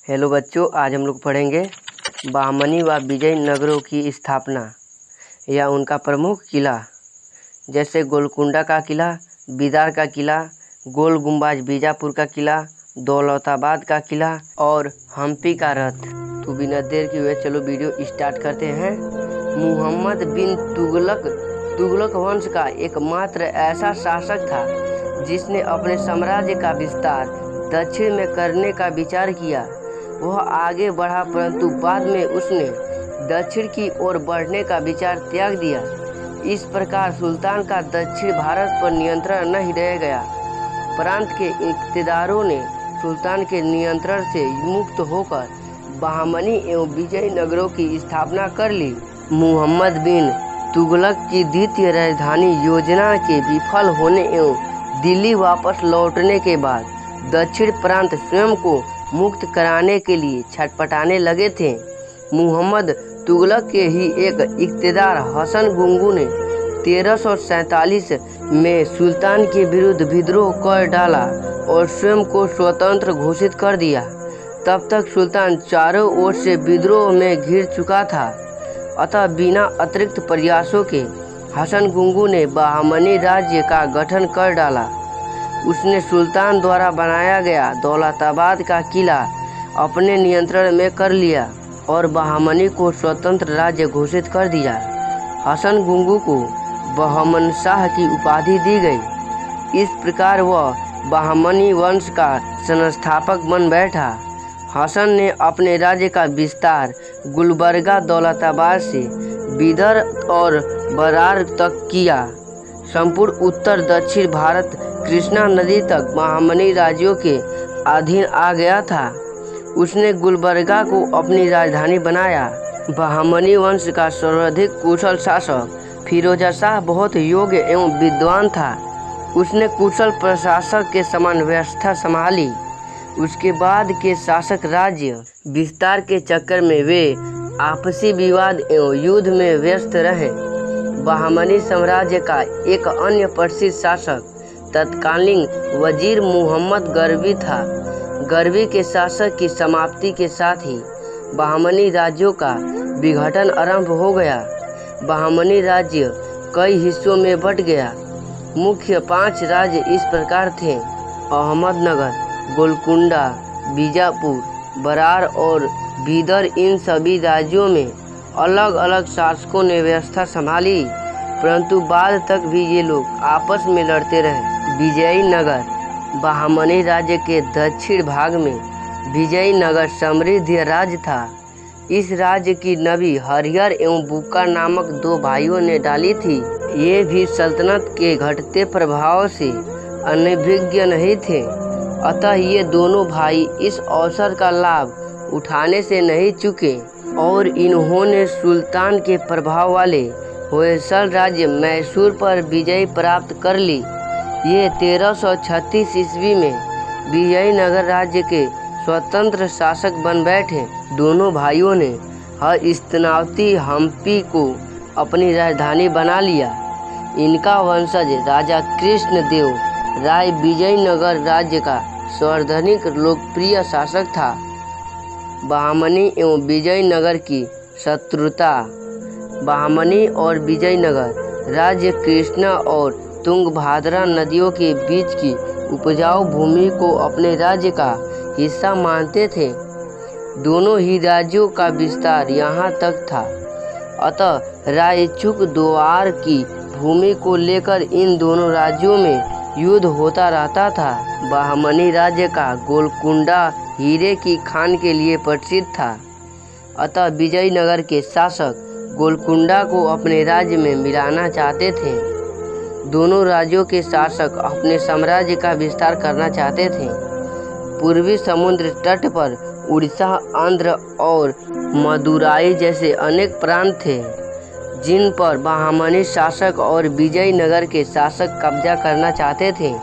Hello बच्चों, आज हम लोग पढ़ेंगे बहमनी व विजय नगरों की स्थापना या उनका प्रमुख किला, जैसे गोलकुंडा का किला, बीदर का किला, गोल गुम्बाज बीजापुर का किला, दौलताबाद का किला और हम्पी का रथ। तो बिना देर किए हुए चलो वीडियो स्टार्ट करते हैं। मुहम्मद बिन तुगलक वंश का एकमात्र ऐसा शासक था जिसने अपने साम्राज्य का विस्तार दक्षिण में करने का विचार किया। वह आगे बढ़ा, परंतु बाद में उसने दक्षिण की ओर बढ़ने का विचार त्याग दिया। इस प्रकार सुल्तान का दक्षिण भारत पर नियंत्रण नहीं रह गया। प्रांत के इक़्तिदारों ने सुल्तान के नियंत्रण से मुक्त होकर बहमनी एवं विजय नगरों की स्थापना कर ली। मुहम्मद बिन तुगलक की द्वितीय राजधानी योजना के विफल होने एवं दिल्ली वापस लौटने के बाद दक्षिण प्रांत स्वयं को मुक्त कराने के लिए छटपटाने लगे थे। मुहम्मद तुगलक के ही एक इक़्तिदार हसन गुंगू ने 1347 में सुल्तान के विरुद्ध विद्रोह कर डाला और स्वयं को स्वतंत्र घोषित कर दिया। तब तक सुल्तान चारों ओर से विद्रोह में घिर चुका था, अतः बिना अतिरिक्त प्रयासों के हसन गुंगू ने बहमनी राज्य का गठन कर डाला। उसने सुल्तान द्वारा बनाया गया दौलताबाद का किला अपने नियंत्रण में कर लिया और बहमनी को स्वतंत्र राज्य घोषित कर दिया। हसन गुंगू को बहमन शाह की उपाधि दी गई। इस प्रकार वह बहमनी वंश का संस्थापक बन बैठा। हसन ने अपने राज्य का विस्तार गुलबर्गा दौलताबाद से बीदर और बरार तक किया। संपूर्ण उत्तर दक्षिण भारत कृष्णा नदी तक बहमनी राज्यों के अधीन आ गया था। उसने गुलबर्गा को अपनी राजधानी बनाया। बहमनी वंश का सर्वाधिक कुशल शासक फिरोजा शाह बहुत योग्य एवं विद्वान था। उसने कुशल प्रशासक के समान व्यवस्था संभाली। उसके बाद के शासक राज्य विस्तार के चक्कर में वे आपसी विवाद एवं युद्ध में व्यस्त रहे। बहमनी साम्राज्य का एक अन्य प्रसिद्ध शासक तत्कालीन वजीर मुहम्मद गरबी था। गरबी के शासक की समाप्ति के साथ ही बहमनी राज्यों का विघटन आरंभ हो गया। बहमनी राज्य कई हिस्सों में बंट गया। मुख्य 5 राज्य इस प्रकार थे: अहमदनगर, गोलकुंडा, बीजापुर, बरार और बीदर। इन सभी राज्यों में अलग अलग शासकों ने व्यवस्था संभाली, परंतु बाद तक भी ये लोग आपस में लड़ते रहे। विजयनगर बहमनी राज्य के दक्षिण भाग में विजयनगर समृद्ध राज्य था। इस राज्य की नबी हरिहर एवं बुक्का नामक 2 भाइयों ने डाली थी। ये भी सल्तनत के घटते प्रभाव से अनभिज्ञ नहीं थे, अतः ये दोनों भाई इस अवसर का लाभ उठाने से नहीं चूके और इन्होंने सुल्तान के प्रभाव वाले होयसल राज्य मैसूर पर विजय प्राप्त कर ली। ये 1336 ईस्वी में विजयनगर राज्य के स्वतंत्र शासक बन बैठे। दोनों भाइयों ने हस्तिनावती हम्पी को अपनी राजधानी बना लिया। इनका वंशज राजा कृष्णदेव राय विजयनगर राज्य का सर्वाधिक लोकप्रिय शासक था। बहमनी एवं विजयनगर की शत्रुता। बहमनी और विजयनगर राज्य कृष्णा और तुंगभद्रा नदियों के बीच की उपजाऊ भूमि को अपने राज्य का हिस्सा मानते थे। दोनों ही राज्यों का विस्तार यहाँ तक था, अतः रायचूक द्वार की भूमि को लेकर इन दोनों राज्यों में युद्ध होता रहता था। बहमनी राज्य का गोलकुंडा हीरे की खान के लिए प्रसिद्ध था, अतः विजयनगर के शासक गोलकुंडा को अपने राज्य में मिलाना चाहते थे। दोनों राज्यों के शासक अपने साम्राज्य का विस्तार करना चाहते थे। पूर्वी समुद्र तट पर उड़ीसा, आंध्र और मदुराई जैसे अनेक प्रांत थे, जिन पर बहमनी शासक और विजयनगर के शासक कब्जा करना चाहते थे।